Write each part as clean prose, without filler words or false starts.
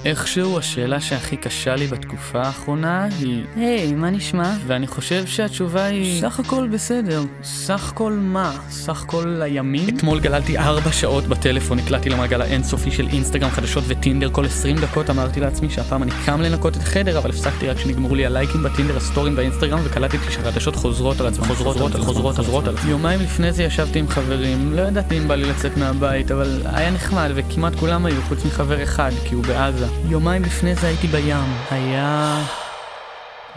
איכשהו השאלה שהכי קשה לי בתקופה האחרונה היא היי, מה נשמע? ואני חושב שהתשובה היא סך הכל בסדר. סך כל מה? סך כל הימים? אתמול גללתי 4 שעות בטלפון, הקלטתי למעגל האינסופי של אינסטגרם, חדשות וטינדר. כל 20 דקות אמרתי לעצמי שהפעם אני קם לנקות את החדר, אבל הפסקתי רק כשנגמרו לי הלייקים בטינדר, הסטורים באינסטגרם, וקלטתי שהחדשות חוזרות על עצמן, חוזרות. יומיים לפני זה ישבתי עם חברים, לא ידעתי אם בא לי לצאת מהבית, אבל היה נחמד וכמעט כולם היו חוץ מחבר אחד, כי הוא בעזה. יומיים לפני זה הייתי בים. היה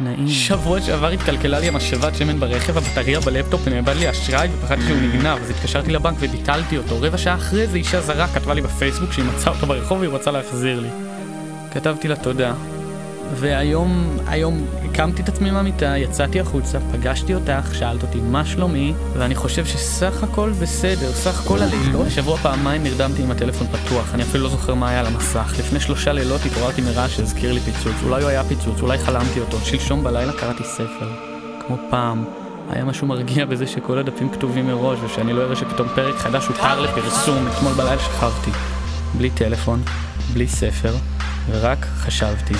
נעים. שבוע שעבר התקלקלה לי המשאבת שמן ברכב, הבטריה בלפטופ, נאבד לי אשראי ופחדתי שהוא נגנב, אז התקשרתי לבנק וביטלתי אותו. רבע שעה אחרי זה אישה זרה כתבה לי בפייסבוק שהיא מצאה אותו ברחוב והיא רוצה להחזיר לי. כתבתי לה תודה. והיום הקמתי את עצמי מהמיטה, יצאתי החוצה, פגשתי אותך, שאלת אותי מה שלומי, ואני חושב שסך הכל בסדר, סך הכל הלילות. השבוע פעמיים נרדמתי עם הטלפון פתוח, אני אפילו לא זוכר מה היה על המסך. לפני 3 לילות התעוררתי מרעש שהזכיר לי פיצוץ, אולי הוא היה פיצוץ, אולי חלמתי אותו. שלשום בלילה קראתי ספר, כמו פעם. היה משהו מרגיע בזה שכל הדפים כתובים מראש, ושאני לא אראה שפתאום פרק חדש הותר לפרסום. אתמול בלילה שכבתי, בלי טלפון, בלי ספר, ורק חשבתי.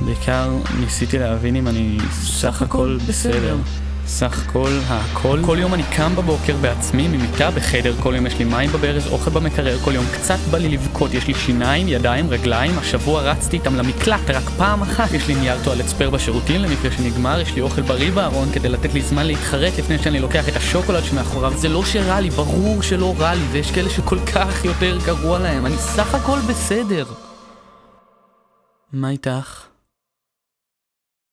בעיקר ניסיתי להבין אם אני סך הכל בסדר. סך הכל. כל יום אני קם בבוקר בעצמי, ממיטה בחדר, כל יום יש לי מים בברז, אוכל במקרר, כל יום קצת בא לי לבכות, יש לי שיניים, ידיים, רגליים, השבוע רצתי איתם למקלט רק פעם אחת, יש לי נייר טואלט ספייר בשירותים למקרה שנגמר, יש לי אוכל בריא בארון כדי לתת לי זמן להתחרט לפני שאני לוקח את השוקולד שמאחוריו. זה לא שרע לי, ברור שלא רע לי, ויש כאלה שכל כך יותר גרוע להם, אני סך הכל בסדר. מה איתך?